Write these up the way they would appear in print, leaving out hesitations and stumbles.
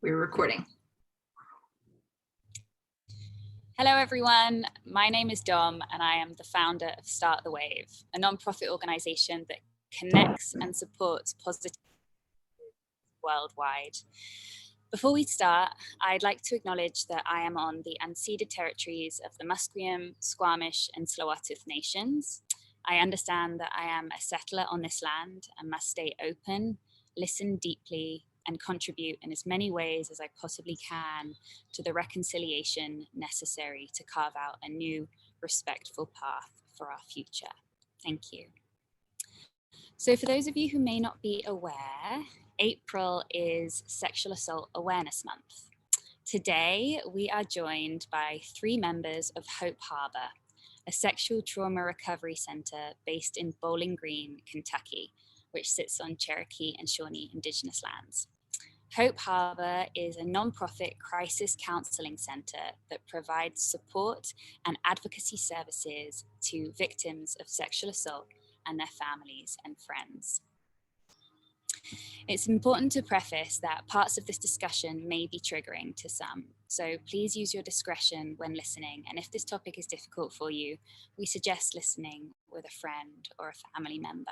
We're recording. Hello everyone, my name is Dom and I am the founder of Start the Wave, a non-profit organization that connects and supports positive worldwide. Before we start, I'd like to acknowledge that I am on the unceded territories of the Musqueam, Squamish and Tsleil-Waututh nations. I understand that I am a settler on this land and must stay open, listen deeply, and contribute in as many ways as I possibly can to the reconciliation necessary to carve out a new, respectful path for our future. Thank you. So for those of you who may not be aware, April is Sexual Assault Awareness Month. Today, we are joined by 3 members of Hope Harbor, a sexual trauma recovery center based in Bowling Green, Kentucky, which sits on Cherokee and Shawnee Indigenous lands. Hope Harbor is a nonprofit crisis counseling center that provides support and advocacy services to victims of sexual assault and their families and friends. It's important to preface that parts of this discussion may be triggering to some, so please use your discretion when listening, and if this topic is difficult for you, we suggest listening with a friend or a family member.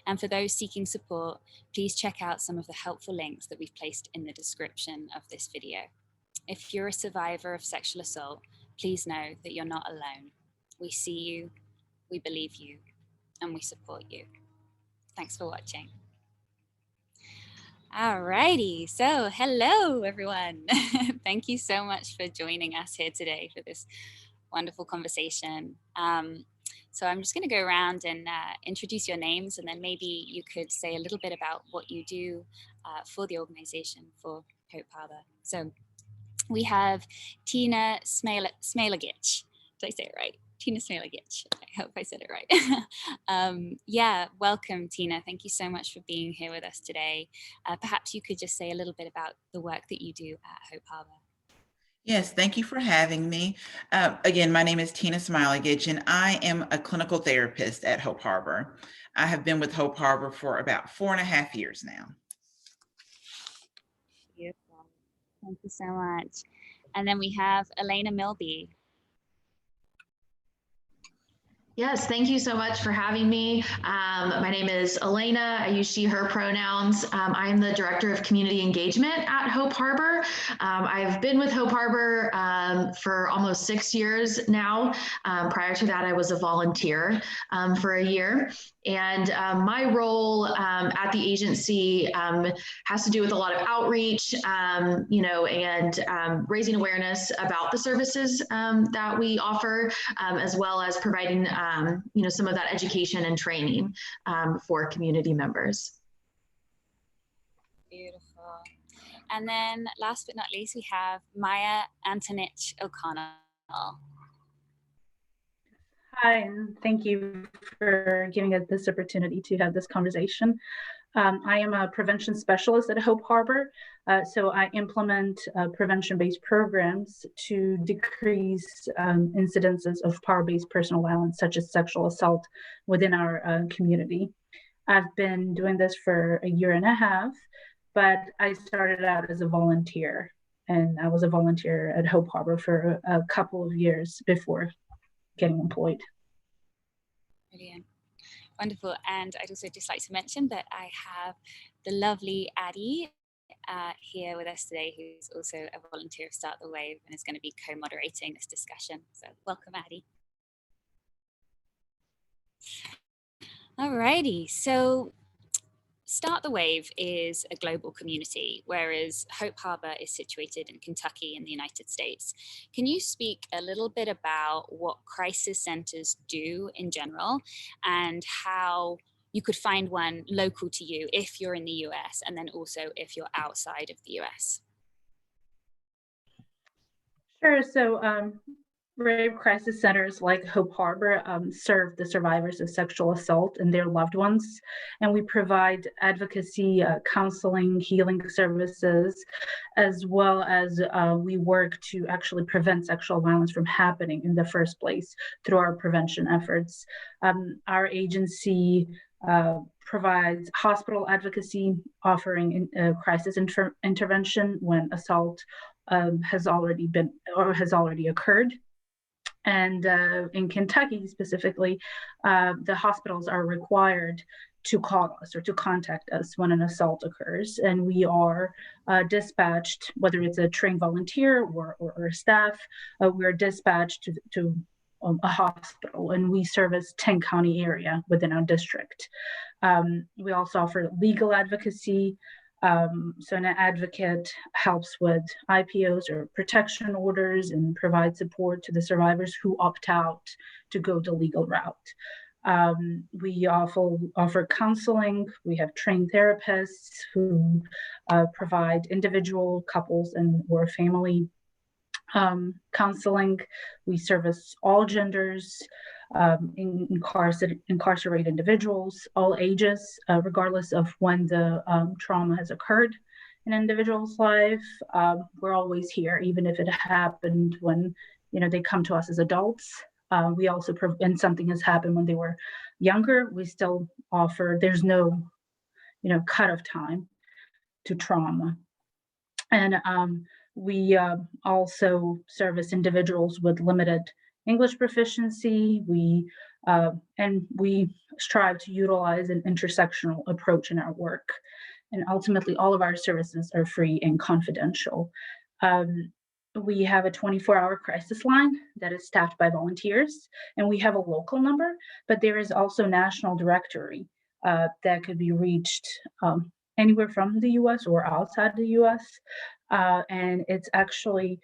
And for those seeking support, please check out some of the helpful links that we've placed in the description of this video. If you're a survivor of sexual assault, please know that you're not alone. We see you, we believe you, and we support you. Thanks for watching. Alrighty, so hello everyone. Thank you so much for joining us here today for this wonderful conversation. So I'm just going to go around and introduce your names, and then maybe you could say a little bit about what you do for the organization, for Hope Harbor. So we have Tina Smajlagic. Did I say it right? Tina Smajlagic. I hope I said it right. Yeah, welcome Tina. Thank you so much for being here with us today. Perhaps you could just say a little bit about the work that you do at Hope Harbor. Yes, thank you for having me. Again, my name is Tina Smajlagic, and I am a clinical therapist at Hope Harbor. I have been with Hope Harbor for about 4.5 years now. Beautiful. Thank you so much. And then we have Alayna Milby. Yes, thank you so much for having me. My name is Alayna. I use she, her pronouns. I'm the Director of Community Engagement at Hope Harbor. I've been with Hope Harbor for almost 6 years now. Prior to that, I was a volunteer for a year. And my role at the agency has to do with a lot of outreach, and raising awareness about the services that we offer, as well as providing, some of that education and training for community members. Beautiful. And then last but not least, we have Maja Antonic-O'Connel. Hi, and thank you for giving us this opportunity to have this conversation. I am a prevention specialist at Hope Harbor, so I implement prevention-based programs to decrease incidences of power-based personal violence, such as sexual assault, within our community. I've been doing this for a 1.5 years, but I started out as a volunteer, and I was a volunteer at Hope Harbor for a couple of years before getting employed. Brilliant. Wonderful. And I'd also just like to mention that I have the lovely Addie here with us today, who's also a volunteer of Start the Wave and is going to be co-moderating this discussion. So welcome, Addie. Alrighty, so Start the Wave is a global community, whereas Hope Harbor is situated in Kentucky in the United States. Can you speak a little bit about what crisis centers do in general and how you could find one local to you if you're in the US, and then also if you're outside of the US? Sure. So rape crisis centers like Hope Harbor serve the survivors of sexual assault and their loved ones. And we provide advocacy, counseling, healing services, as well as we work to actually prevent sexual violence from happening in the first place through our prevention efforts. Our agency provides hospital advocacy, offering crisis intervention when assault has already occurred. And in Kentucky specifically, the hospitals are required to call us or to contact us when an assault occurs. And we are dispatched, whether it's a trained volunteer or a staff, we're dispatched to a hospital, and we service 10 county area within our district. We also offer legal advocacy. So an advocate helps with IPOs or protection orders and provides support to the survivors who opt out to go the legal route. We offer counseling. We have trained therapists who provide individual, couples, or family counseling. We service all genders, incarcerate individuals, all ages, regardless of when the trauma has occurred in an individual's life. We're always here, even if it happened when they come to us as adults. We also, and something has happened when they were younger, we still offer, there's no cut-off time to trauma. And we also service individuals with limited English proficiency. And we strive to utilize an intersectional approach in our work. And ultimately, all of our services are free and confidential. We have a 24-hour crisis line that is staffed by volunteers, and we have a local number, but there is also a national directory that could be reached anywhere from the US or outside the US. And it's actually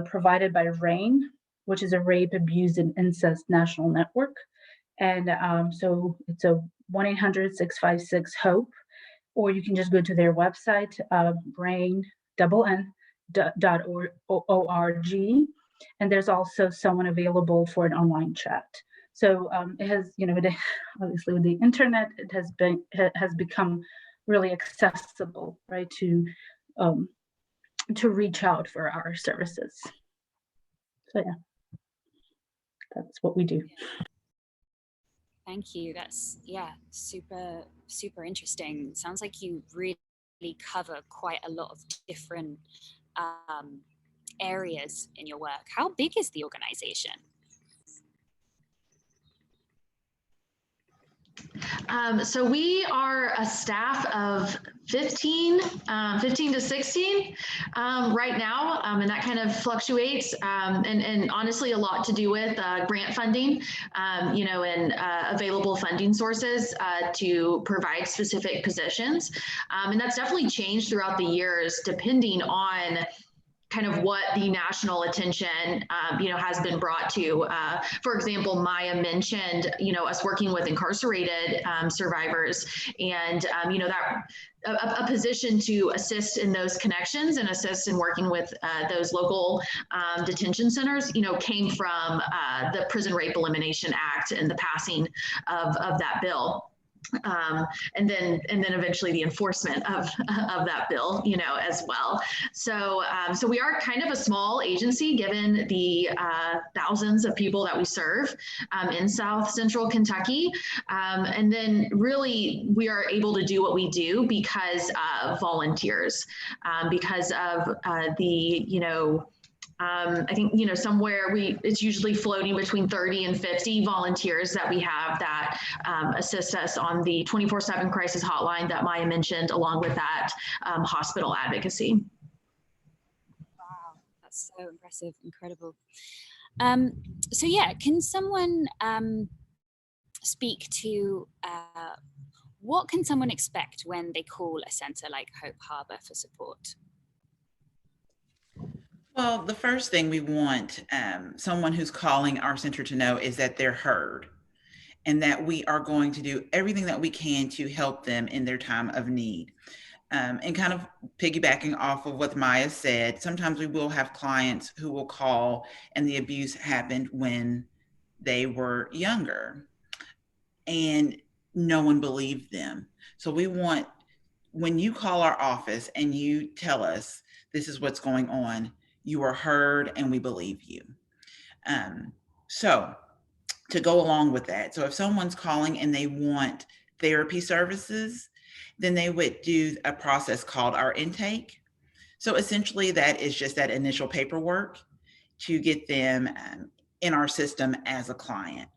provided by RAIN, which is a Rape, Abuse, and Incest National Network. And so it's a 1-800-656-HOPE, or you can just go to their website, rain.org. And there's also someone available for an online chat. So it has, obviously with the internet, it has become really accessible, right, to reach out for our services. So yeah, that's what we do. Thank you. That's super, super interesting. Sounds like you really cover quite a lot of different areas in your work. How big is the organization? So we are a staff of 15 to 16 right now, and that kind of fluctuates, and honestly a lot to do with grant funding, and available funding sources to provide specific positions, and that's definitely changed throughout the years depending on kind of what the national attention, has been brought to. For example, Maja mentioned, us working with incarcerated survivors, and, that a position to assist in those connections and assist in working with those local detention centers, came from the Prison Rape Elimination Act and the passing of that bill. And then eventually the enforcement of that bill, as well. So we are kind of a small agency given the thousands of people that we serve in South Central Kentucky. And then really we are able to do what we do because of volunteers, because of I think, somewhere it's usually floating between 30 and 50 volunteers that we have that assist us on the 24/7 crisis hotline that Maja mentioned, along with that hospital advocacy. Wow, that's so impressive, incredible. So yeah, can someone speak to what can someone expect when they call a center like Hope Harbor for support? Well, the first thing we want someone who's calling our center to know is that they're heard and that we are going to do everything that we can to help them in their time of need. And kind of piggybacking off of what Maja said, sometimes we will have clients who will call and the abuse happened when they were younger and no one believed them. So we want, when you call our office and you tell us this is what's going on, you are heard and we believe you. So to go along with that, so if someone's calling and they want therapy services, then they would do a process called our intake. So essentially that is just that initial paperwork to get them in our system as a client.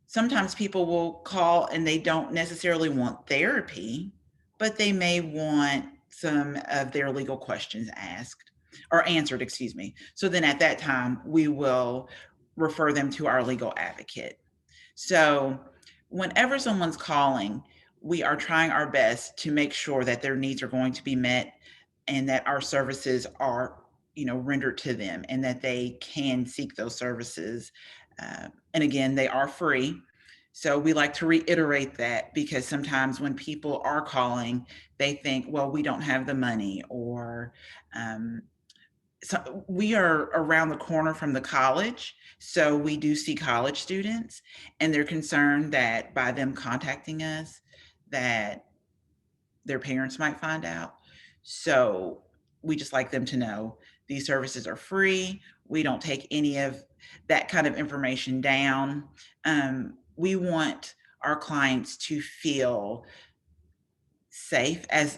Sometimes people will call and they don't necessarily want therapy, but they may want some of their legal questions asked or answered, excuse me. So then at that time, we will refer them to our legal advocate. So whenever someone's calling, we are trying our best to make sure that their needs are going to be met and that our services are, rendered to them and that they can seek those services. And again, they are free. So we like to reiterate that because sometimes when people are calling, they think, well, we don't have the money, or so we are around the corner from the college. So we do see college students, and they're concerned that by them contacting us, that their parents might find out. So we just like them to know these services are free. We don't take any of that kind of information down. We want our clients to feel safe, as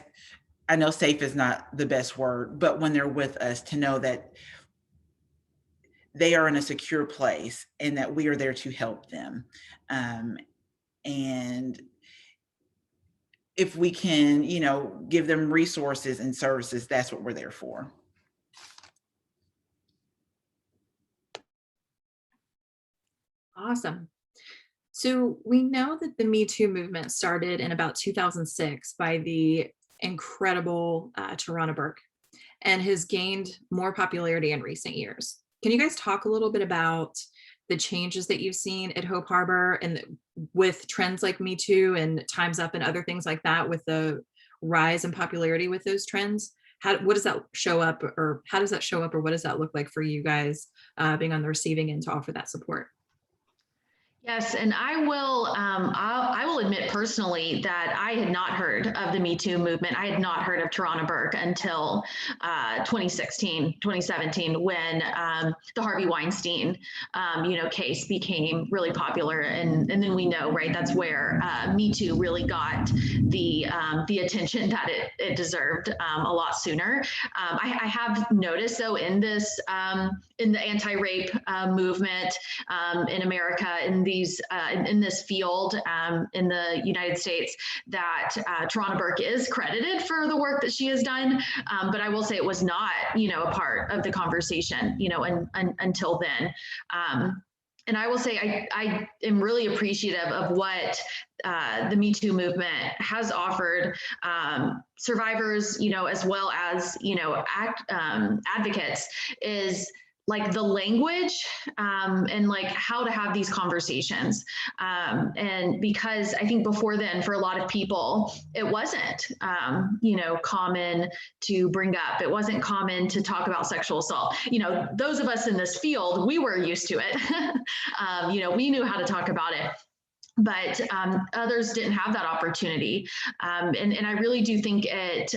I know safe is not the best word, but when they're with us, to know that they are in a secure place and that we are there to help them. And if we can, give them resources and services, that's what we're there for. Awesome. So we know that the MeToo movement started in about 2006 by the incredible Tarana Burke, and has gained more popularity in recent years. Can you guys talk a little bit about the changes that you've seen at Hope Harbor and with trends like MeToo and Time's Up and other things like that, with the rise in popularity with those trends? What does that show up, or how does that show up, or what does that look like for you guys being on the receiving end to offer that support? Yes, and I will admit personally that I had not heard of the MeToo movement. I had not heard of Tarana Burke until 2016, 2017, when the Harvey Weinstein, case became really popular, and then we know, right? That's where MeToo really got the attention that it deserved a lot sooner. I have noticed, though, in this in the anti-rape movement in America, in this field in the United States, that Tarana Burke is credited for the work that she has done, but I will say it was not, a part of the conversation, until then. And I will say I am really appreciative of what the MeToo movement has offered survivors, as well as, advocates, is like the language and like how to have these conversations. And because I think before then, for a lot of people, it wasn't, common to bring up. It wasn't common to talk about sexual assault. Those of us in this field, we were used to it. We knew how to talk about it. But others didn't have that opportunity. And I really do think it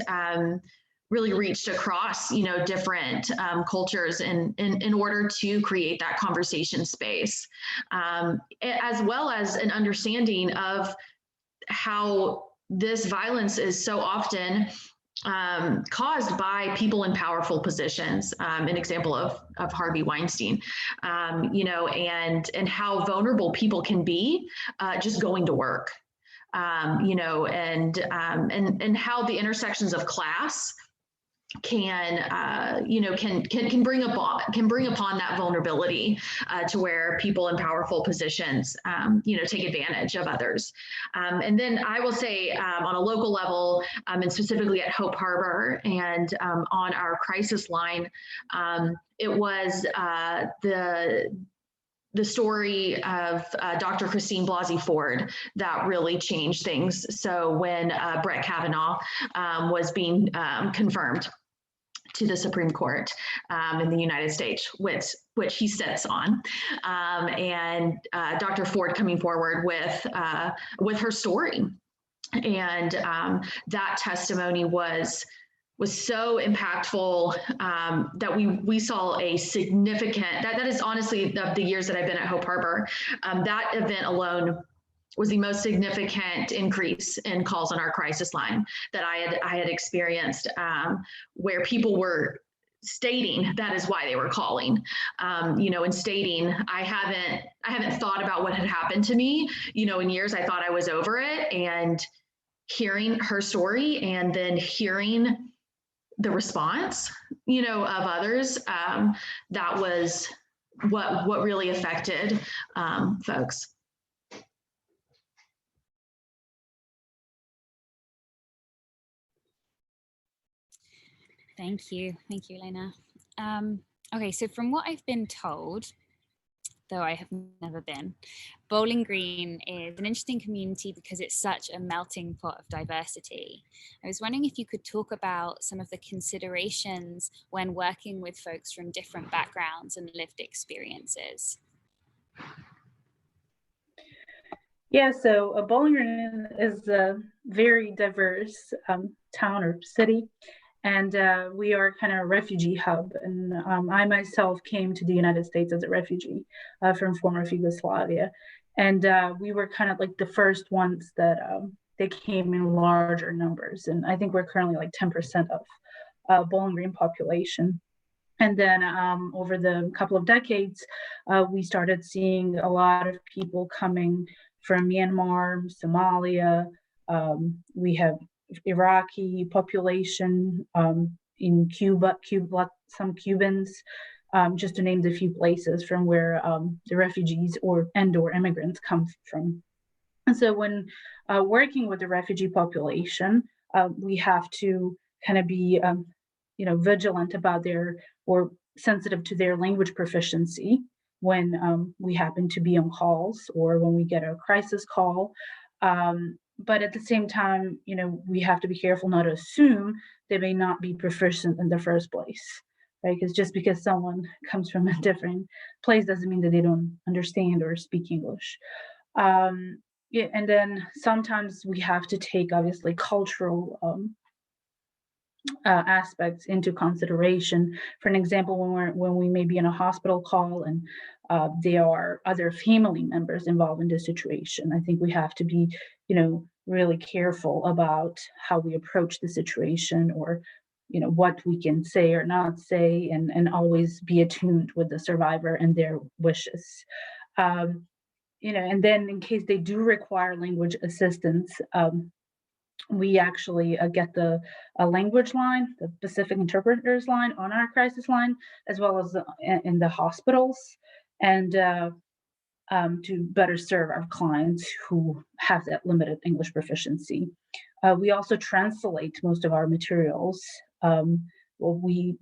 really reached across, different cultures in order to create that conversation space, as well as an understanding of how this violence is so often caused by people in powerful positions. An example of Harvey Weinstein, and how vulnerable people can be just going to work, and how the intersections of class can bring upon that vulnerability to where people in powerful positions take advantage of others. And then I will say on a local level, and specifically at Hope Harbor and on our crisis line, it was the story of Dr. Christine Blasey Ford that really changed things. So when Brett Kavanaugh was being confirmed to the Supreme Court in the United States, which he sits on, and Dr. Ford coming forward with her story, and that testimony was so impactful that we saw a significant, that is honestly, of the years that I've been at Hope Harbor, that event alone was the most significant increase in calls on our crisis line that I had experienced, where people were stating that is why they were calling, and stating, I haven't thought about what had happened to me, in years. I thought I was over it. And hearing her story and then hearing the response, of others, that was what really affected folks. Thank you, Alayna. Okay, so from what I've been told, though I have never been, Bowling Green is an interesting community because it's such a melting pot of diversity. I was wondering if you could talk about some of the considerations when working with folks from different backgrounds and lived experiences. Yeah, so Bowling Green is a very diverse town or city. And we are kind of a refugee hub. And I myself came to the United States as a refugee from former Yugoslavia. And we were kind of like the first ones that they came in larger numbers. And I think we're currently like 10% of Bowling Green population. And then over the couple of decades, we started seeing a lot of people coming from Myanmar, Somalia. We have Iraqi population, in Cuba, some Cubans, just to name the few places from where the refugees or immigrants come from. And so when working with the refugee population, we have to kind of be vigilant about or sensitive to their language proficiency when we happen to be on calls or when we get a crisis call. But at the same time, we have to be careful not to assume they may not be proficient in the first place, right? Because just because someone comes from a different place doesn't mean that they don't understand or speak English. And then sometimes we have to take, obviously, cultural aspects into consideration. For an example, when we may be in a hospital call and there are other family members involved in the situation, I think we have to be, really careful about how we approach the situation, or, what we can say or not say, and always be attuned with the survivor and their wishes. And then in case they do require language assistance, we actually get the language line, the Pacific interpreters line on our crisis line, as well as in the hospitals, and to better serve our clients who have that limited English proficiency. We also translate most of our materials that we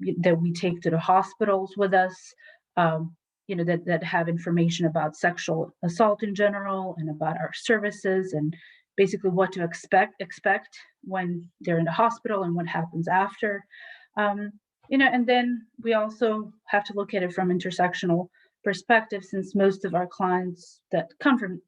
take to the hospitals with us, that have information about sexual assault in general and about our services and basically what to expect when they're in the hospital and what happens after. And then we also have to look at it from intersectional perspective, since most of our clients that come from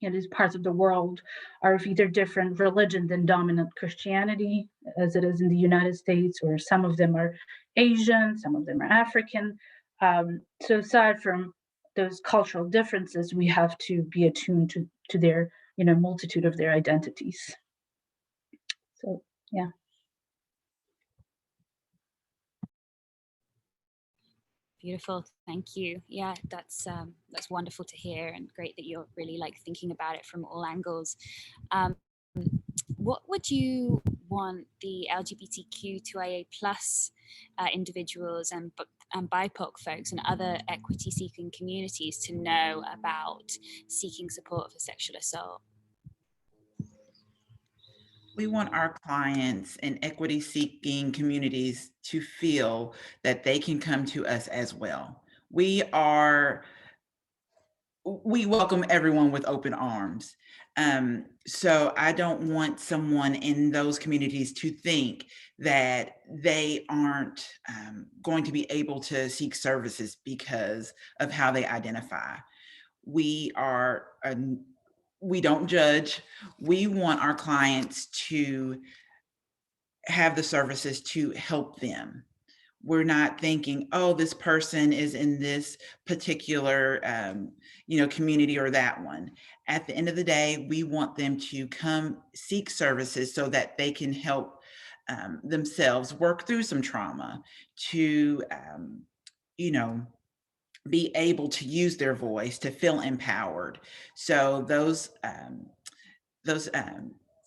these parts of the world are of either different religion than dominant Christianity, as it is in the United States, or some of them are Asian, some of them are African. So aside from those cultural differences, we have to be attuned to their multitude of their identities. So yeah. Beautiful, thank you. Yeah, that's wonderful to hear, and great that you're really thinking about it from all angles. What would you want the LGBTQ2IA+ individuals and BIPOC folks and other equity-seeking communities to know about seeking support for sexual assault? We want our clients in equity-seeking communities to feel that they can come to us as well. We welcome everyone with open arms. So I don't want someone in those communities to think that they aren't going to be able to seek services because of how they identify. We don't judge. We want our clients to have the services to help them. We're not thinking, oh, this person is in this particular, community or that one. At the end of the day, we want them to come seek services so that they can help themselves work through some trauma, to, be able to use their voice, to feel empowered. So those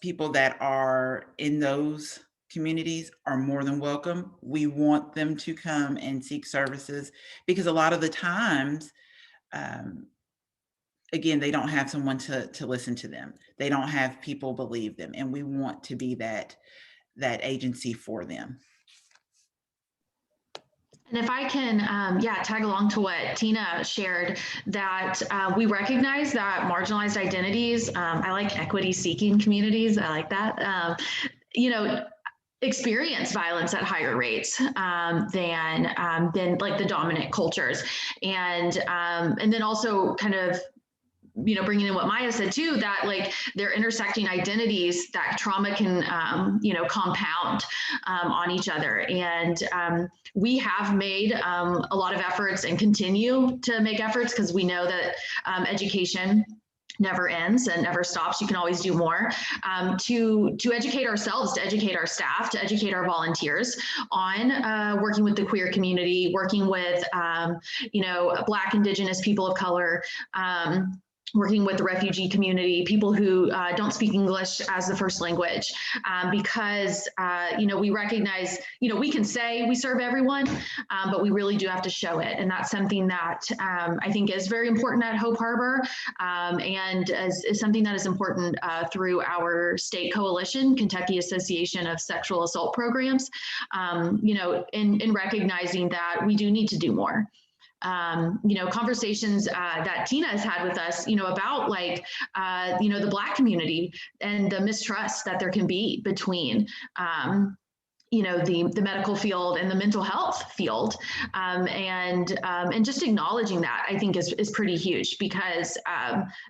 people that are in those communities are more than welcome. We want them to come and seek services, because a lot of the times, again, they don't have someone to listen to them. They don't have people believe them, and we want to be that agency for them. And if I can, tag along to what Tina shared, that we recognize that marginalized identities, I like equity-seeking communities, I like that, experience violence at higher rates than like the dominant cultures, and then also kind of, bringing in what Maja said too, that like they're intersecting identities that trauma can, compound on each other. And we have made a lot of efforts and continue to make efforts, because we know that education never ends and never stops. You can always do more, to educate ourselves, to educate our staff, to educate our volunteers on working with the queer community, working with, Black, Indigenous, people of color, working with the refugee community, people who don't speak English as the first language, because, we recognize, we can say we serve everyone, but we really do have to show it. And that's something that I think is very important at Hope Harbor, and is something that is important through our state coalition, Kentucky Association of Sexual Assault Programs, in recognizing that we do need to do more. Conversations that Tina has had with us, about like, the Black community and the mistrust that there can be between, the medical field and the mental health field, and just acknowledging that, I think is pretty huge, because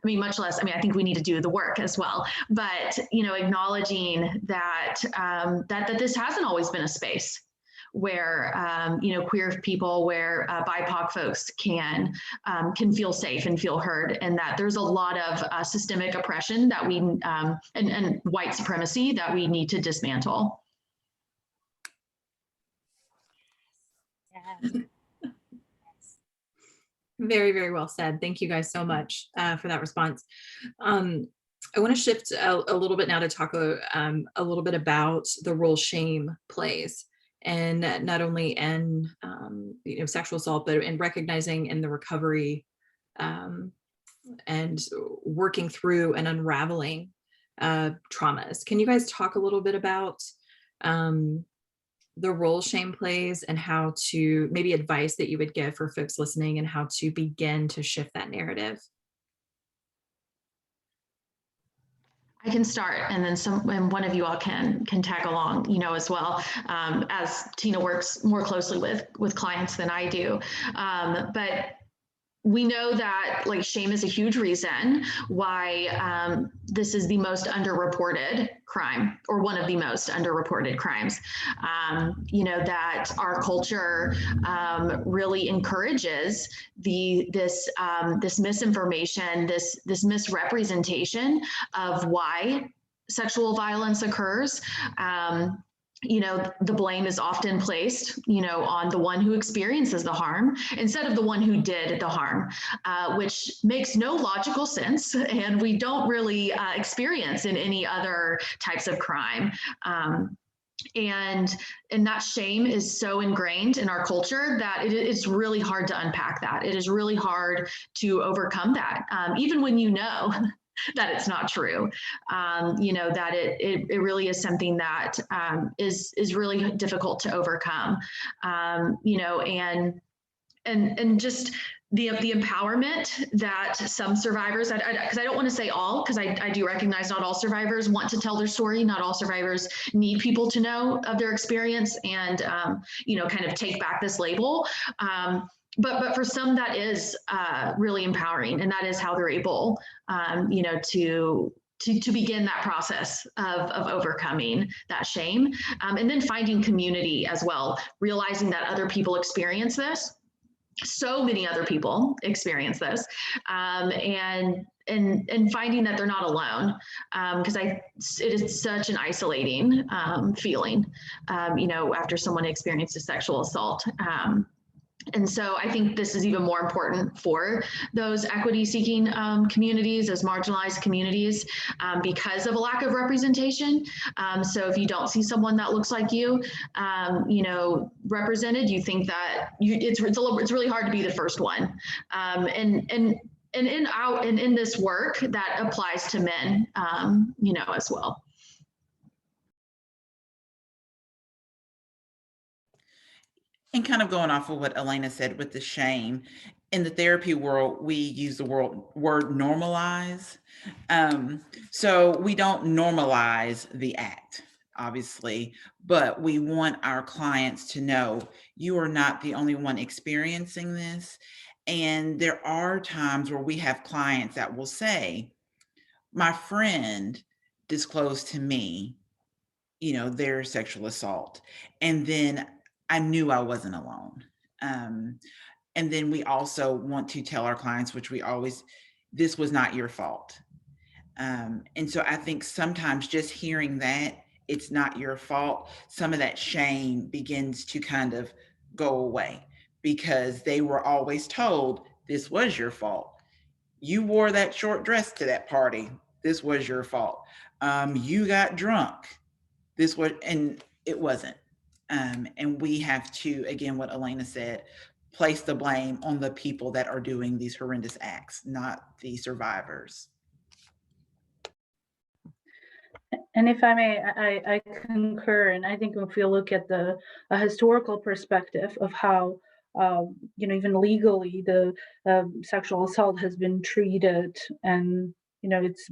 much less, I think we need to do the work as well, but acknowledging that that this hasn't always been a space where queer people, where BIPOC folks can feel safe and feel heard, and that there's a lot of systemic oppression that we and white supremacy that we need to dismantle. Yeah. Very, very well said. Thank you guys so much for that response. I want to shift a little bit now to talk a little bit about the role shame plays, and not only in sexual assault, but in recognizing in the recovery and working through and unraveling traumas. Can you guys talk a little bit about the role shame plays, and how to, maybe advice that you would give for folks listening, and how to begin to shift that narrative? I can start, and then one of you all can tag along, as well, as Tina works more closely with clients than I do. But we know that like shame is a huge reason why this is the most underreported crime, or one of the most underreported crimes. That our culture really encourages this misinformation, this misrepresentation of why sexual violence occurs. The blame is often placed, on the one who experiences the harm instead of the one who did the harm, which makes no logical sense, and we don't really experience in any other types of crime. And that shame is so ingrained in our culture that it's really hard to unpack that. It is really hard to overcome that, even when that it's not true, that it really is something that is really difficult to overcome, and just the empowerment that some survivors, because I don't want to say all, because I do recognize not all survivors want to tell their story. Not all survivors need people to know of their experience and, kind of take back this label. But for some, that is really empowering, and that is how they're able, to to begin that process of overcoming that shame. And then finding community as well, realizing that other people experience this. So many other people experience this, and finding that they're not alone, because it is such an isolating feeling, after someone experiences sexual assault. And so I think this is even more important for those equity-seeking communities, those marginalized communities, because of a lack of representation. So if you don't see someone that looks like you, represented, you think that it's really hard to be the first one. And in this work, that applies to men, as well. And kind of going off of what Alayna said with the shame, in the therapy world, we use the word normalize. So we don't normalize the act, obviously, but we want our clients to know you are not the only one experiencing this. And there are times where we have clients that will say, my friend disclosed to me, their sexual assault. And then I knew I wasn't alone. And then we also want to tell our clients, this was not your fault. And so I think sometimes just hearing that it's not your fault, some of that shame begins to kind of go away, because they were always told this was your fault. You wore that short dress to that party. This was your fault. You got drunk. And it wasn't. And we have to, again, what Alayna said, place the blame on the people that are doing these horrendous acts, not the survivors. And if I may, I concur. And I think if we look at a historical perspective of how, even legally, the sexual assault has been treated, and, it's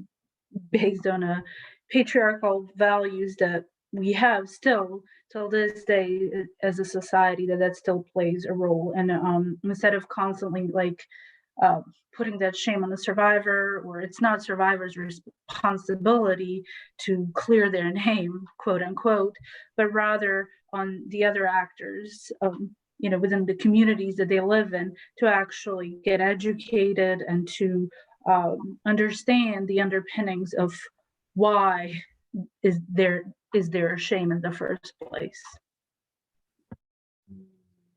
based on a patriarchal values that we have still till this day as a society, that still plays a role. And instead of constantly putting that shame on the survivor, or it's not survivor's responsibility to clear their name, quote unquote, but rather on the other actors, within the communities that they live in, to actually get educated and to understand the underpinnings of why is there shame in the first place.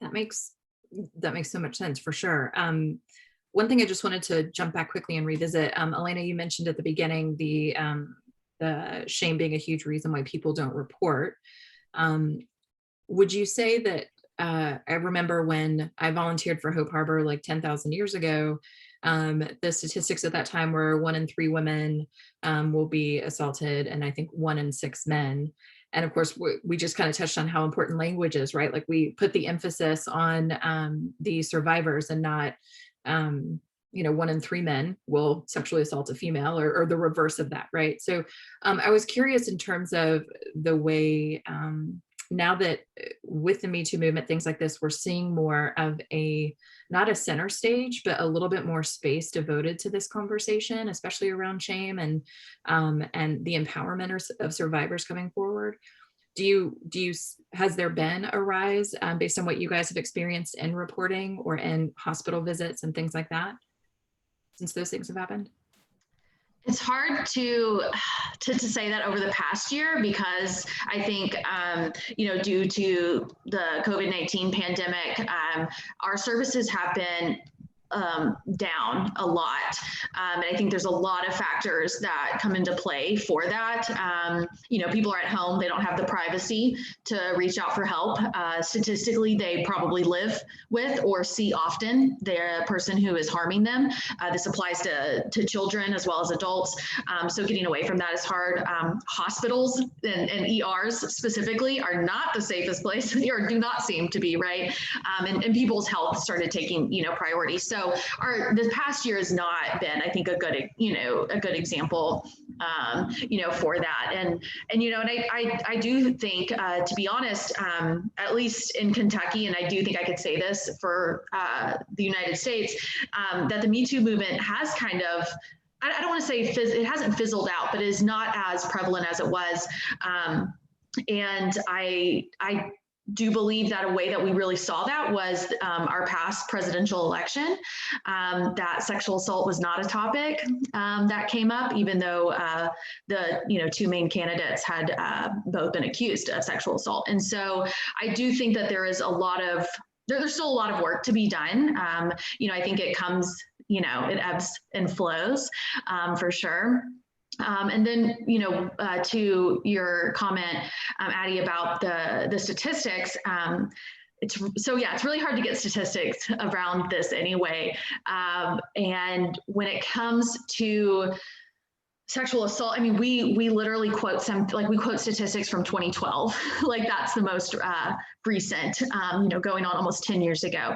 That makes so much sense, for sure. One thing I just wanted to jump back quickly and revisit, Alayna, you mentioned at the beginning the shame being a huge reason why people don't report. Would you say that, I remember when I volunteered for Hope Harbor like 10,000 years ago, the statistics at that time were 1 in 3 women will be assaulted, and I think 1 in 6 men. And of course, we just kind of touched on how important language is, right? Like, we put the emphasis on the survivors, and not, 1 in 3 men will sexually assault a female, or the reverse of that, right? So I was curious in terms of the way, now that with the Me Too movement, things like this, we're seeing more of not a center stage, but a little bit more space devoted to this conversation, especially around shame and the empowerment of survivors coming forward. Has there been a rise based on what you guys have experienced in reporting or in hospital visits and things like that, since those things have happened? It's hard to say that over the past year, because I think, due to the COVID-19 pandemic, our services have been down a lot. And I think there's a lot of factors that come into play for that. People are at home, they don't have the privacy to reach out for help. Statistically, they probably live with or see often the person who is harming them. This applies to children as well as adults. So getting away from that is hard. Hospitals and ERs specifically are not the safest place, or do not seem to be, right? And people's health started taking, priority. So this past year has not been, I think, a good example, for that. And I do think, to be honest, at least in Kentucky, and I do think I could say this for the United States, that the Me Too movement has kind of I don't want to say it hasn't fizzled out, but it is not as prevalent as it was. And I do believe that a way that we really saw that was our past presidential election, that sexual assault was not a topic that came up, even though the two main candidates had both been accused of sexual assault. And so I do think that there is a lot of, there's still a lot of work to be done. I think it comes, it ebbs and flows for sure. And then, to your comment, Addie, about the statistics, it's really hard to get statistics around this anyway. And when it comes to sexual assault, I mean, we literally quote statistics from 2012, like that's the most recent, going on almost 10 years ago.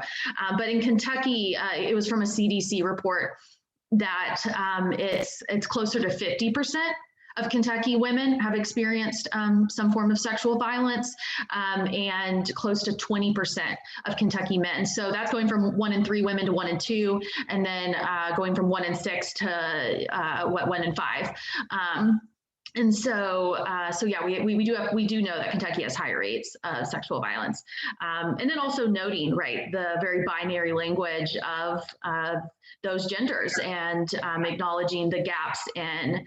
But in Kentucky, it was from a CDC report that it's closer to 50% of Kentucky women have experienced some form of sexual violence, and close to 20% of Kentucky men. So that's going from 1 in 3 women to 1 in 2, and then going from 1 in 6 to 1 in 5. And so yeah, we do know that Kentucky has high rates of sexual violence, and then also noting, right, the very binary language of those genders, and acknowledging the gaps in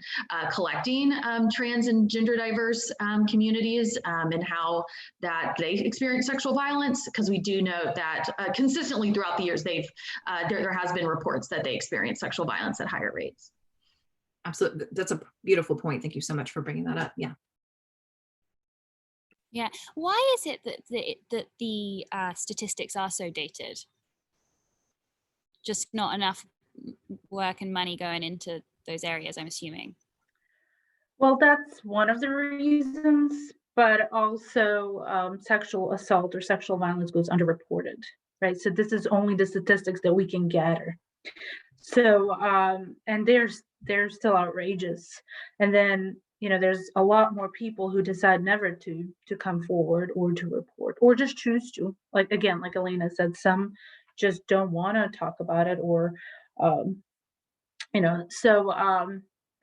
collecting trans and gender diverse communities, and how that they experience sexual violence, because we do know that consistently throughout the years there has been reports that they experience sexual violence at higher rates. Absolutely. That's a beautiful point. Thank you so much for bringing that up. Yeah. Yeah. Why is it that the statistics are so dated? Just not enough work and money going into those areas, I'm assuming. Well, that's one of the reasons, but also sexual assault or sexual violence goes underreported, right? So this is only the statistics that we can gather. So, and they're still outrageous. And then, there's a lot more people who decide never to come forward or to report, or just choose to, like Alayna said, some just don't want to talk about it, or, and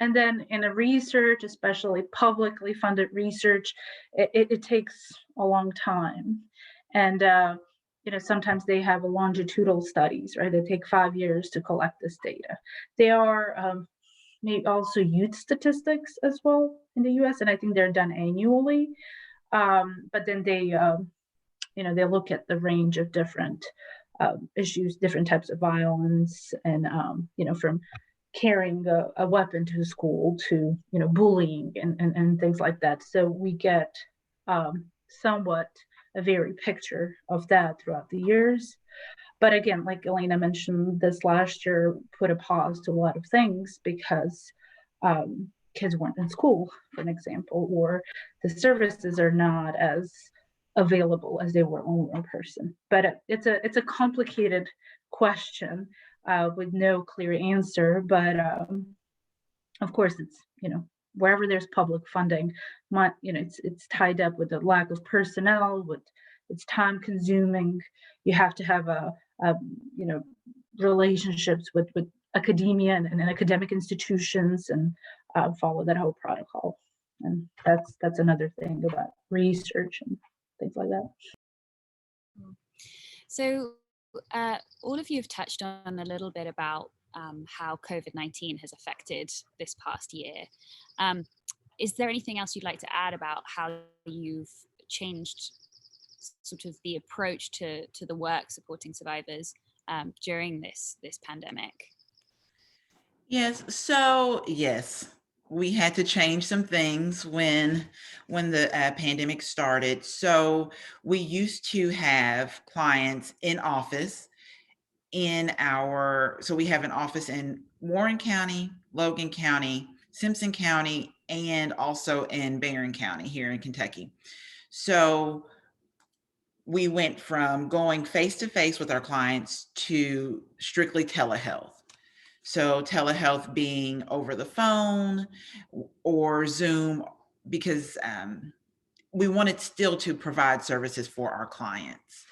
then in the research, especially publicly funded research, it takes a long time. And, sometimes they have longitudinal studies, right? They take 5 years to collect this data. They are maybe also youth statistics as well in the US, and I think they're done annually. But then they look at the range of different issues, different types of violence, and, from carrying a weapon to school to, bullying and things like that. So we get somewhat a varied picture of that throughout the years. But again, like Alayna mentioned, this last year put a pause to a lot of things because kids weren't in school, for an example, or the services are not as available as they were when we were in person. But it's a complicated question with no clear answer. But of course, it's wherever there's public funding, it's tied up with the lack of personnel, with it's time consuming. You have to have relationships with academia and academic institutions, and follow that whole protocol. And that's another thing about research and things like that. So all of you have touched on a little bit about how COVID-19 has affected this past year. Is there anything else you'd like to add about how you've changed sort of the approach to the work supporting survivors during this pandemic? Yes. So yes, we had to change some things when the pandemic started. So we used to have clients in office so we have an office in Warren County, Logan County, Simpson County, and also in Barron County here in Kentucky. So we went from going face-to-face with our clients to strictly telehealth. So telehealth being over the phone or Zoom, because we wanted still to provide services for our clients.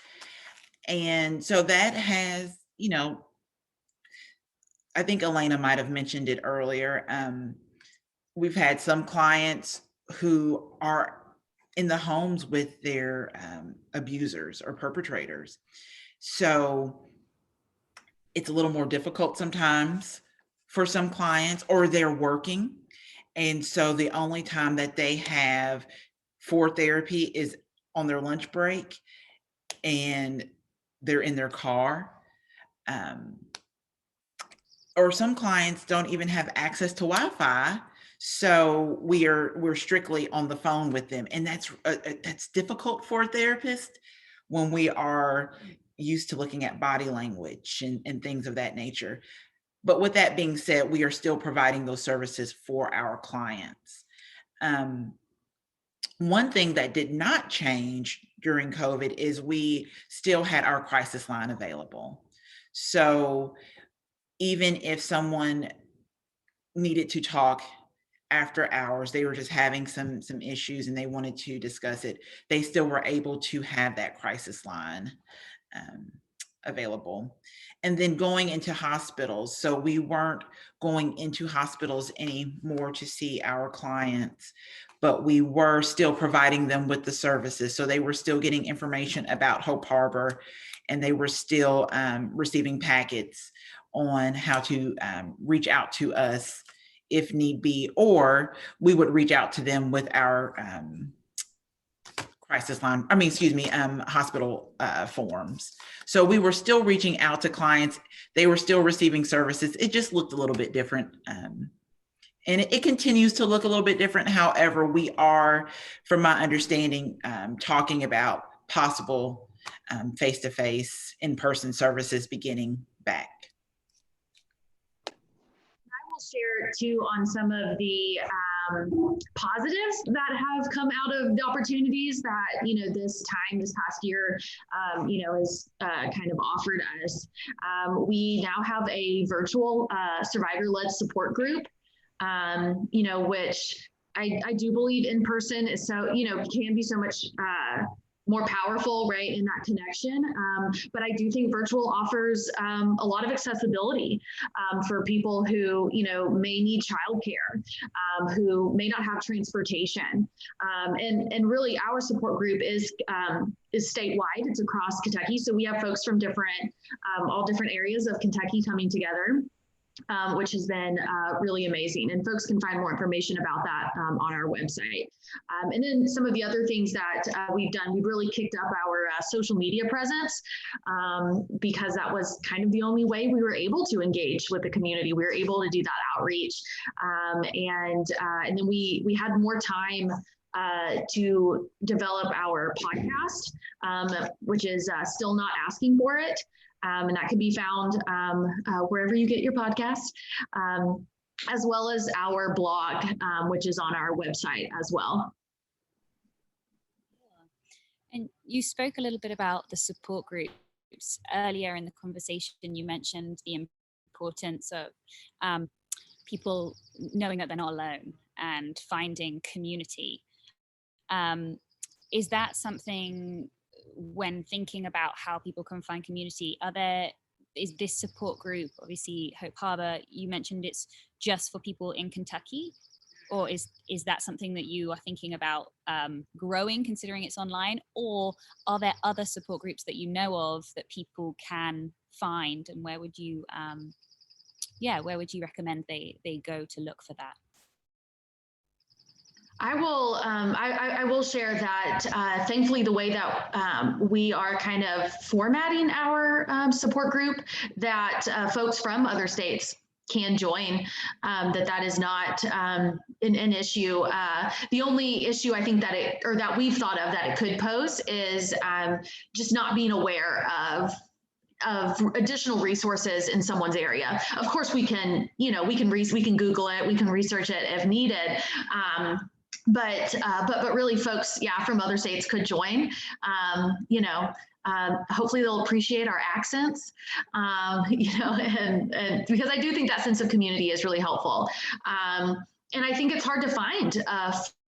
And so that has, I think Alayna might have mentioned it earlier. We've had some clients who are in the homes with their abusers or perpetrators. So it's a little more difficult sometimes for some clients, or they're working. And so the only time that they have for therapy is on their lunch break, and they're in their car. Or some clients don't even have access to Wi-Fi. So we're strictly on the phone with them. And that's difficult for a therapist when we are used to looking at body language and things of that nature. But with that being said, we are still providing those services for our clients. One thing that did not change during COVID is we still had our crisis line available. So even if someone needed to talk after hours, they were just having some issues and they wanted to discuss it, they still were able to have that crisis line available. And then going into hospitals. So we weren't going into hospitals anymore to see our clients, but we were still providing them with the services. So they were still getting information about Hope Harbor, and they were still receiving packets on how to reach out to us if need be, or we would reach out to them with our crisis line, hospital forms. So we were still reaching out to clients. They were still receiving services. It just looked a little bit different. And it continues to look a little bit different. However, we are, from my understanding, talking about possible face-to-face, in-person services beginning back. Share too on some of the positives that have come out of the opportunities that this past year has kind of offered us. We now have a virtual survivor-led support group, which I do believe in person is so can be so much more powerful, right, in that connection. But I do think virtual offers a lot of accessibility for people who, may need childcare, who may not have transportation. And really our support group is statewide. It's across Kentucky. So we have folks from all different areas of Kentucky coming together. Which has been really amazing. And folks can find more information about that on our website. And then some of the other things that we've done, we've really kicked up our social media presence because that was kind of the only way we were able to engage with the community. We were able to do that outreach. And then we had more time to develop our podcast, which is still not asking for it. And that can be found wherever you get your podcasts, as well as our blog, which is on our website as well. And you spoke a little bit about the support groups earlier in the conversation. You mentioned the importance of people knowing that they're not alone and finding community. Is that something, when thinking about how people can find community, is this support group, obviously Hope Harbor, you mentioned it's just for people in Kentucky, or is that something that you are thinking about growing, considering it's online, or are there other support groups that you know of that people can find, and where would you recommend they go to look for that? I will share that thankfully the way that we are kind of formatting our support group, that folks from other states can join, that is not an issue. The only issue I think that we've thought of that it could pose is just not being aware of additional resources in someone's area. Of course, we can Google it, we can research it if needed. But really folks, from other states could join. Hopefully they'll appreciate our accents, and because I do think that sense of community is really helpful. And I think it's hard to find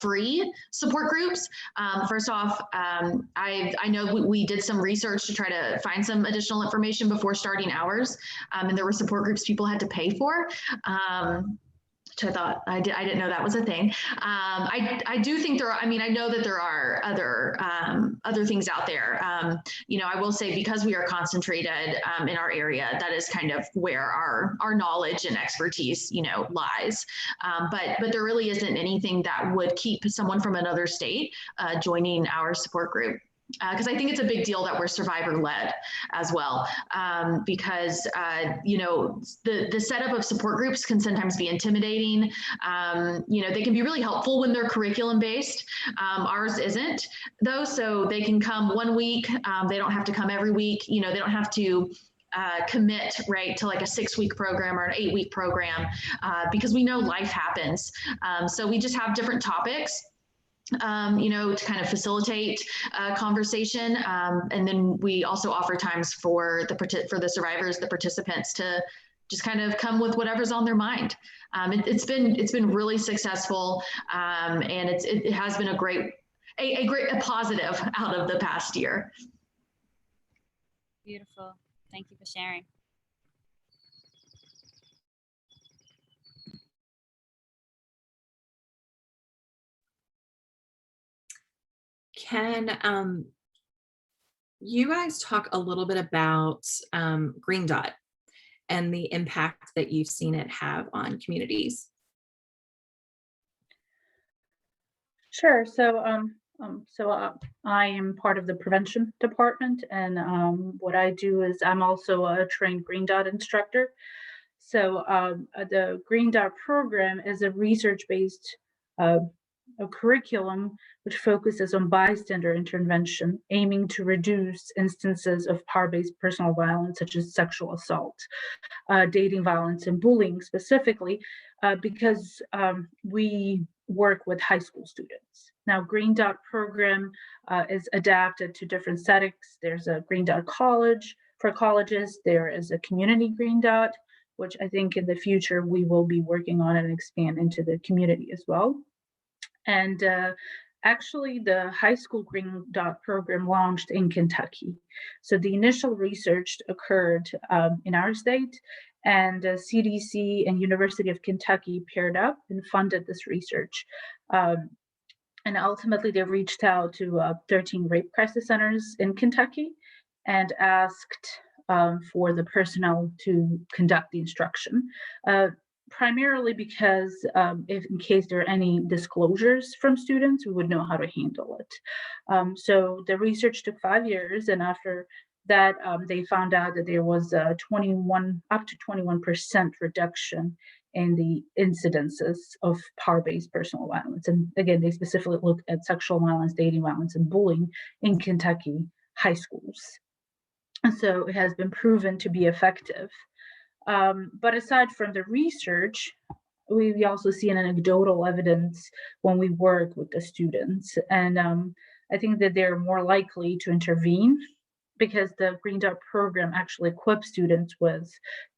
free support groups. First off, I know we did some research to try to find some additional information before starting ours, and there were support groups people had to pay for. Which I thought I didn't know that was a thing. I do think there are, I mean, I know that there are other things out there. I will say, because we are concentrated in our area, that is kind of where our knowledge and expertise, lies. But there really isn't anything that would keep someone from another state joining our support group. Because I think it's a big deal that we're survivor-led as well, because the setup of support groups can sometimes be intimidating. They can be really helpful when they're curriculum-based. Ours isn't, though, so they can come 1 week. They don't have to come every week. They don't have to commit to like a 6-week program or an 8-week program, because we know life happens. So we just have different topics to kind of facilitate conversation. And then we also offer times for the survivors, the participants, to just kind of come with whatever's on their mind. It's been really successful, and it has been a positive out of the past year. Beautiful. Thank you for sharing. Can you guys talk a little bit about Green Dot and the impact that you've seen it have on communities? Sure. So I am part of the prevention department, and what I do is I'm also a trained Green Dot instructor. So the Green Dot program is a research-based a curriculum which focuses on bystander intervention, aiming to reduce instances of power-based personal violence, such as sexual assault, dating violence, and bullying specifically, because we work with high school students. Now, Green Dot program is adapted to different settings. There's a Green Dot college for colleges. There is a community Green Dot, which I think in the future we will be working on and expand into the community as well. And actually, the high school Green Dot program launched in Kentucky. So the initial research occurred in our state, and CDC and University of Kentucky paired up and funded this research. And ultimately, they reached out to 13 rape crisis centers in Kentucky and asked for the personnel to conduct the instruction. Primarily because if in case there are any disclosures from students, we would know how to handle it. So the research took 5 years, and after that, they found out that there was a 21% reduction in the incidences of power-based personal violence. And again, they specifically looked at sexual violence, dating violence, and bullying in Kentucky high schools. And so it has been proven to be effective. But aside from the research, we also see an anecdotal evidence when we work with the students. And I think that they're more likely to intervene because the Green Dot program actually equips students with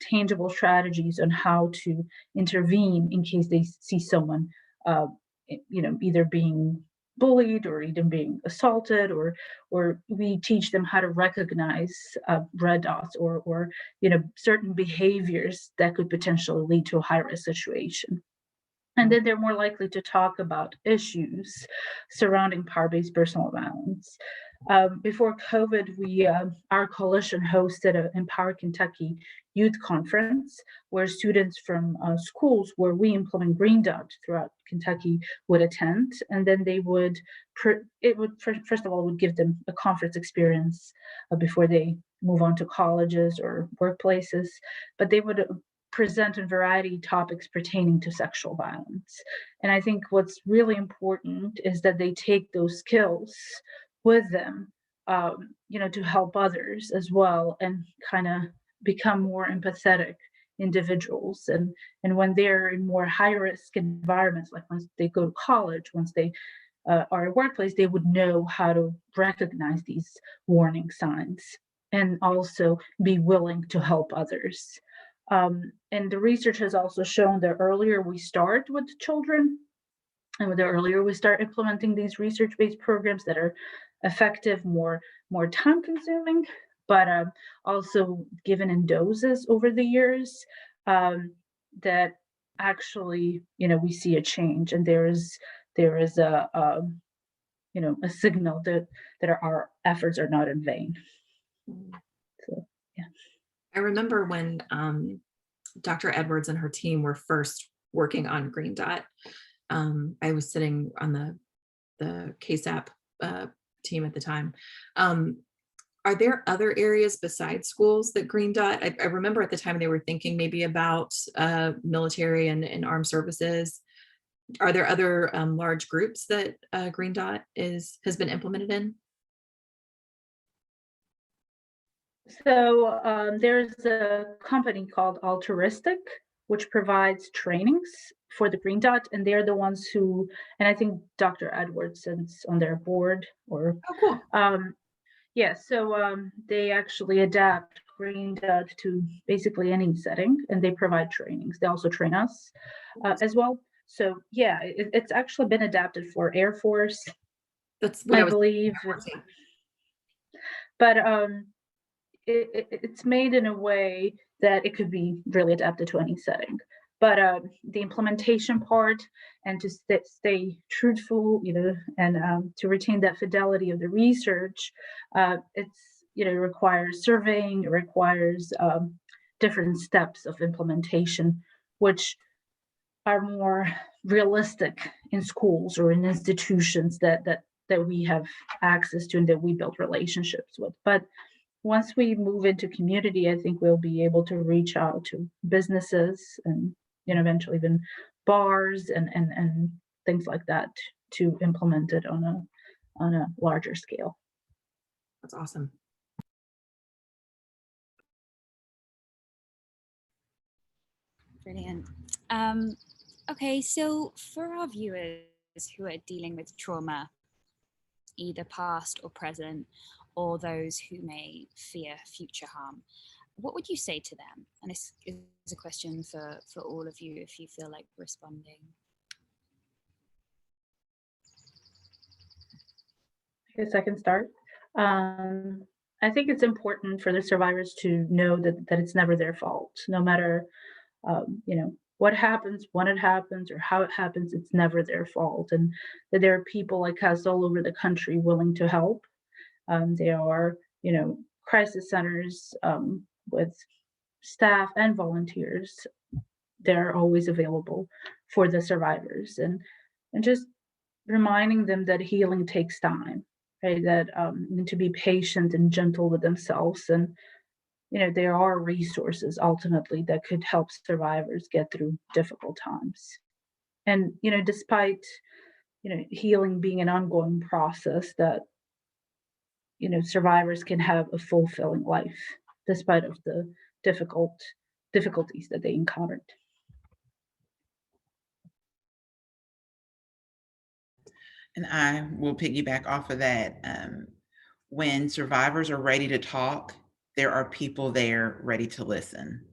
tangible strategies on how to intervene in case they see someone, either being bullied or even being assaulted, or we teach them how to recognize red dots or certain behaviors that could potentially lead to a high-risk situation. And then they're more likely to talk about issues surrounding power-based personal violence. Before COVID, our coalition hosted an Empower Kentucky youth conference where students from schools where we implement Green Dot throughout Kentucky would attend, and then they would, first of all, would give them a conference experience before they move on to colleges or workplaces, but they would present a variety of topics pertaining to sexual violence. And I think what's really important is that they take those skills with them, to help others as well, and kind of become more empathetic individuals. And when they're in more high-risk environments, like once they go to college, once they are at workplace, they would know how to recognize these warning signs and also be willing to help others. And the research has also shown that earlier we start with children, And the earlier we start implementing these research-based programs that are effective, more time-consuming, but also given in doses over the years, that actually, we see a change, and there is a signal that our efforts are not in vain. So, yeah. I remember when Dr. Edwards and her team were first working on Green Dot. I was sitting on the KSAP team at the time. Are there other areas besides schools that Green Dot? I remember at the time they were thinking maybe about military and armed services. Are there other large groups that Green Dot has been implemented in? So there's a company called Altruistic, which provides trainings for the Green Dot, and they're the ones who, and I think Dr. Edwards is on their board, or Oh, cool. yeah, so they actually adapt Green Dot to basically any setting, and they provide trainings. They also train us as well. So yeah, it's actually been adapted for Air Force, That's what I believe. But it's made in a way that it could be really adapted to any setting. But the implementation part, and to stay truthful, and to retain that fidelity of the research, it requires surveying, it requires different steps of implementation, which are more realistic in schools or in institutions that we have access to and that we build relationships with. But once we move into community, I think we'll be able to reach out to businesses and eventually even bars and things like that to implement it on a larger scale. That's awesome. Brilliant. Okay, so for our viewers who are dealing with trauma, either past or present, or those who may fear future harm, what would you say to them? And this is a question for all of you, if you feel like responding. I guess I can start. I think it's important for the survivors to know that it's never their fault, no matter what happens, when it happens, or how it happens. It's never their fault, and that there are people like us all over the country willing to help. There are, crisis centers with staff and volunteers. They're always available for the survivors, and just reminding them that healing takes time, right? That to be patient and gentle with themselves, and there are resources ultimately that could help survivors get through difficult times. And despite healing being an ongoing process, that survivors can have a fulfilling life despite of the difficulties that they encountered. And I will piggyback off of that. When survivors are ready to talk, there are people there ready to listen.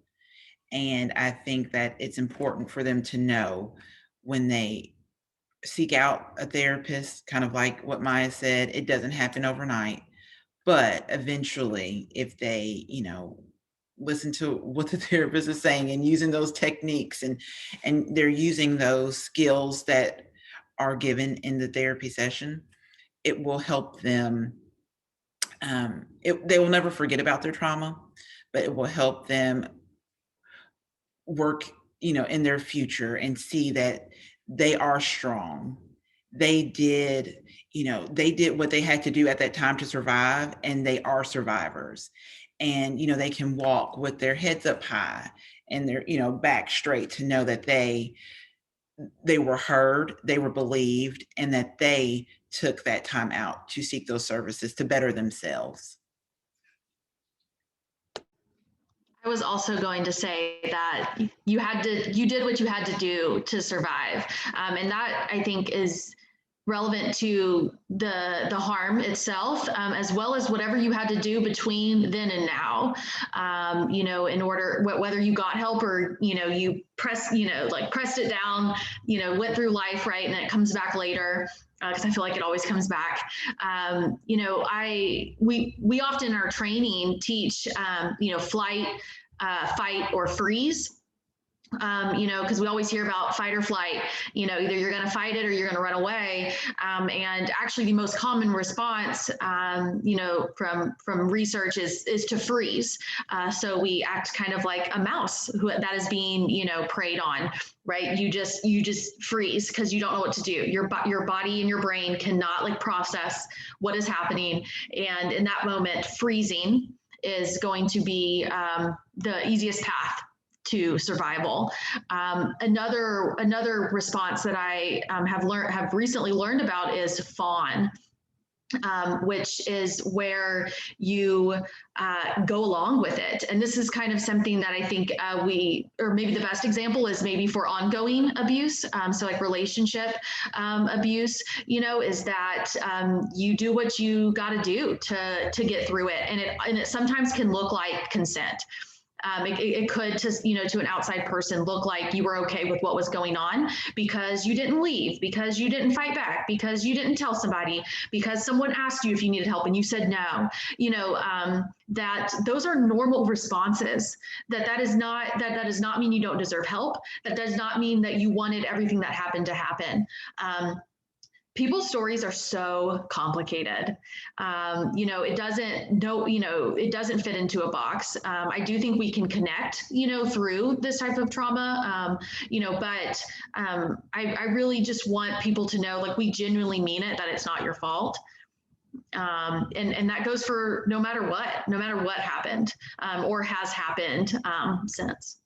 And I think that it's important for them to know when they seek out a therapist, kind of like what Maja said, it doesn't happen overnight. But eventually, if they, listen to what the therapist is saying and using those techniques, and they're using those skills that are given in the therapy session, it will help them. They will never forget about their trauma, but it will help them work, in their future and see that they are strong. They did what they had to do at that time to survive, and they are survivors. And, they can walk with their heads up high and their, back straight, to know that they were heard, they were believed, and that they took that time out to seek those services to better themselves. I was also going to say that you did what you had to do to survive. And that, I think, is relevant to the harm itself, as well as whatever you had to do between then and now, you know, in order, whether you got help or, you know, you pressed it down, you know, went through life, right, and then it comes back later. Because I feel like it always comes back. You know, we often in our training teach, you know, flight, fight, or freeze. You know, because we always hear about fight or flight, you know, either you're going to fight it or you're going to run away. And actually the most common response, you know, from research is to freeze. So we act kind of like a mouse that is being, you know, preyed on, right? You just freeze because you don't know what to do. Your body and your brain cannot like process what is happening. And in that moment, freezing is going to be the easiest path to survival. Another response that I have recently learned about is fawn, which is where you go along with it. And this is kind of something that I think or maybe the best example is maybe for ongoing abuse. So like relationship abuse, you know, is that you do what you got to do to get through it. And it sometimes can look like consent. It could, to an outside person, look like you were okay with what was going on because you didn't leave, because you didn't fight back, because you didn't tell somebody, because someone asked you if you needed help and you said no. You know, that those are normal responses. That does not mean you don't deserve help. That does not mean that you wanted everything that happened to happen. People's stories are so complicated. You know, it doesn't fit into a box. I do think we can connect, you know, through this type of trauma, you know, but I really just want people to know, like, we genuinely mean it, that it's not your fault. And that goes for no matter what happened or has happened since.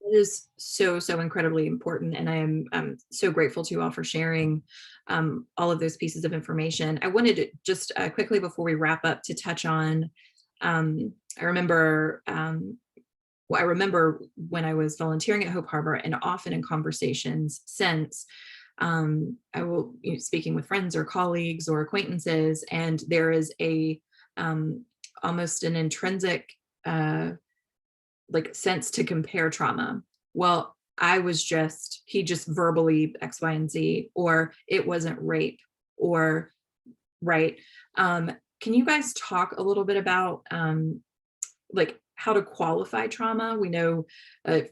It is so incredibly important, and I am so grateful to you all for sharing all of those pieces of information. I wanted to just quickly, before we wrap up, to touch on, I remember when I was volunteering at Hope Harbor, and often in conversations since, I will, speaking with friends or colleagues or acquaintances, and there is a almost an intrinsic like sense to compare trauma. Well, he just verbally X, Y, and Z, or it wasn't rape, or right. Can you guys talk a little bit about like how to qualify trauma? We know I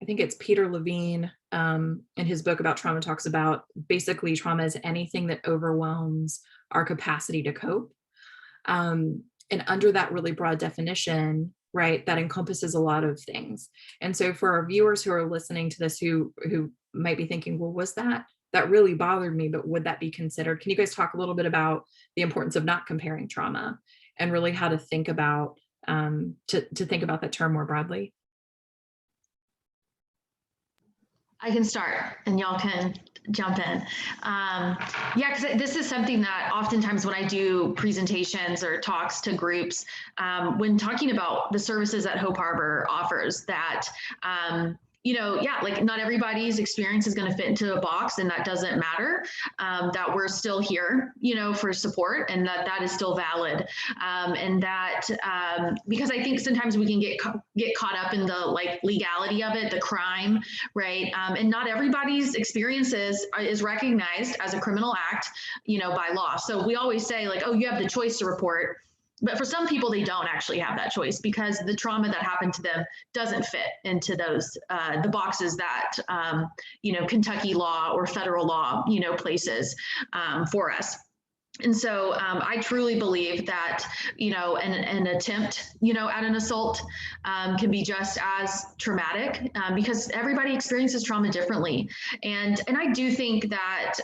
think it's Peter Levine in his book about trauma talks about basically trauma is anything that overwhelms our capacity to cope. And under that really broad definition, right, that encompasses a lot of things. And so for our viewers who are listening to this, who might be thinking, well, was that really bothered me, but would that be considered? Can you guys talk a little bit about the importance of not comparing trauma and really how to think about, to think about that term more broadly? I can start and y'all can jump in. Yeah, because this is something that oftentimes when I do presentations or talks to groups, when talking about the services that Hope Harbor offers, that you know, yeah, like not everybody's experience is going to fit into a box, and that doesn't matter, that we're still here, you know, for support, and that is still valid. And that, because I think sometimes we can get caught up in the like legality of it, the crime, right? And not everybody's experience is recognized as a criminal act, you know, by law. So we always say like, oh, you have the choice to report. But for some people, they don't actually have that choice because the trauma that happened to them doesn't fit into those, the boxes that, you know, Kentucky law or federal law, you know, places for us. And so I truly believe that, you know, an attempt, you know, at an assault can be just as traumatic because everybody experiences trauma differently. And I do think that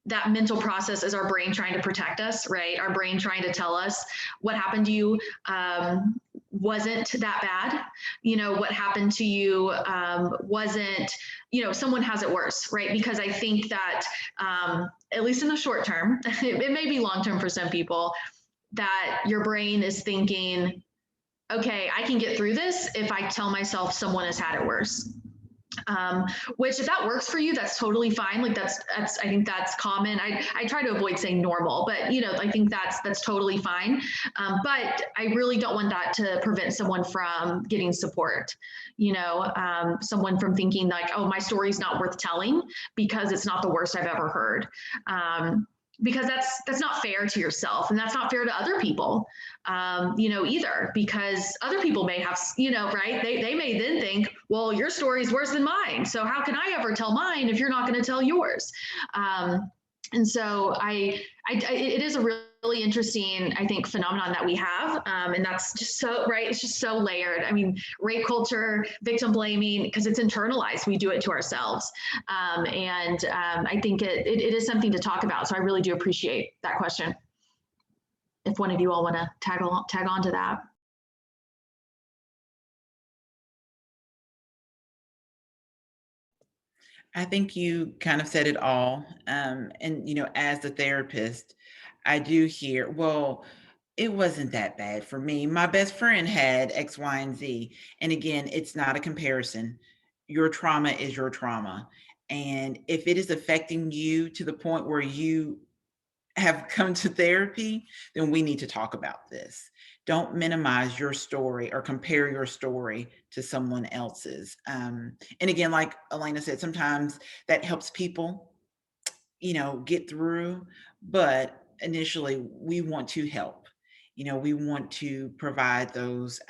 that mental process is our brain trying to protect us, right? Our brain trying to tell us what happened to you wasn't that bad. You know, what happened to you wasn't, you know, someone has it worse, right? Because I think that, at least in the short term, it may be long term for some people, that your brain is thinking, okay, I can get through this if I tell myself someone has had it worse. Which if that works for you, that's totally fine. Like that's I think that's common. I try to avoid saying normal, but you know, I think that's totally fine. But I really don't want that to prevent someone from getting support. You know, someone from thinking like, oh, my story's not worth telling because it's not the worst I've ever heard. Because that's not fair to yourself, and that's not fair to other people, you know, either, because other people may have, you know, right? They may then think, well, your story's worse than mine, so how can I ever tell mine if you're not going to tell yours? And so it is a really interesting, I think, phenomenon that we have. And that's just so, right, it's just so layered. I mean, rape culture, victim blaming, because it's internalized, we do it to ourselves. I think it is something to talk about. So I really do appreciate that question. If one of you all want to tag on to that. I think you kind of said it all. And, you know, as the therapist, I do hear, well, it wasn't that bad for me. My best friend had X, Y, and Z. And again, it's not a comparison. Your trauma is your trauma. And if it is affecting you to the point where you have come to therapy, then we need to talk about this. Don't minimize your story or compare your story to someone else's. And again, like Alayna said, sometimes that helps people, you know, get through, but initially we want to help. You know, we want to provide those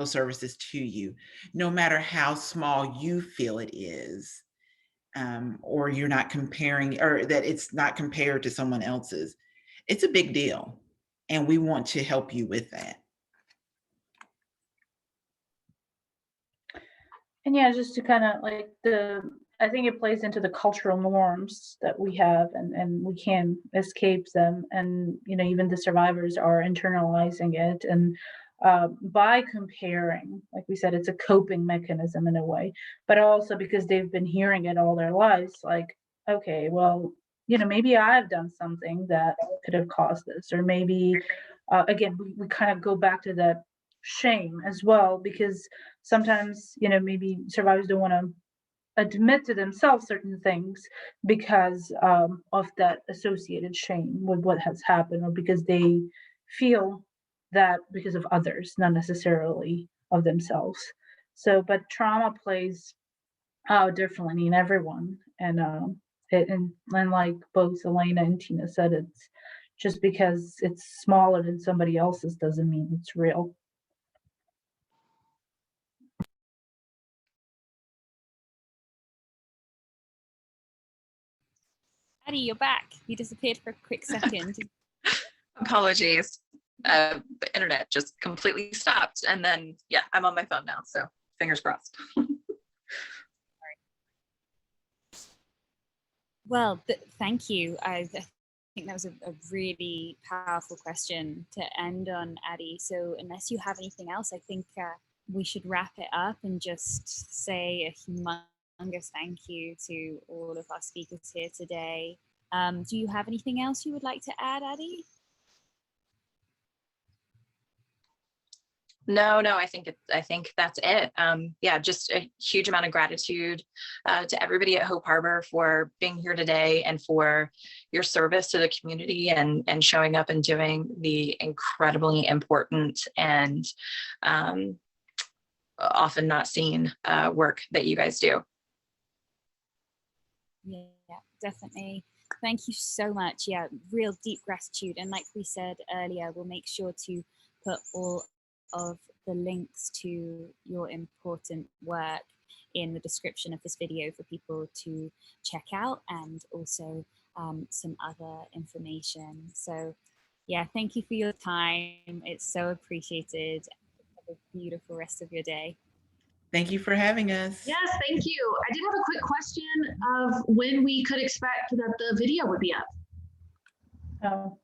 services to you, no matter how small you feel it is. Or you're not comparing, or that it's not compared to someone else's. It's a big deal. And we want to help you with that. And yeah, just to kind of like I think it plays into the cultural norms that we have, and we can't escape them. And, you know, even the survivors are internalizing it. And by comparing, like we said, it's a coping mechanism in a way, but also because they've been hearing it all their lives, like, okay, well, you know, maybe I've done something that could have caused this, or maybe, again, we kind of go back to that shame as well, because sometimes, you know, maybe survivors don't want to admit to themselves certain things because of that associated shame with what has happened, or because they feel that because of others, not necessarily of themselves. So, but trauma plays out differently in everyone, and and like both Alayna and Tina said, it's just because it's smaller than somebody else's doesn't mean it's real. Addie, you're back. You disappeared for a quick second. Apologies. The internet just completely stopped. And then, yeah, I'm on my phone now. So fingers crossed. Well, thank you. I think that was a really powerful question to end on, Addie. So unless you have anything else, I think we should wrap it up and just say a humongous thank you to all of our speakers here today. Do you have anything else you would like to add, Addie? No, I think that's it. Yeah, just a huge amount of gratitude to everybody at Hope Harbor for being here today and for your service to the community and showing up and doing the incredibly important and often not seen work that you guys do. Yeah, definitely. Thank you so much. Yeah, real deep gratitude. And like we said earlier, we'll make sure to put all of the links to your important work in the description of this video for people to check out, and also some other information. So yeah, thank you for your time. It's so appreciated. Have a beautiful rest of your day. Thank you for having us. Yes, thank you. I did have a quick question of when we could expect that the video would be up. Oh,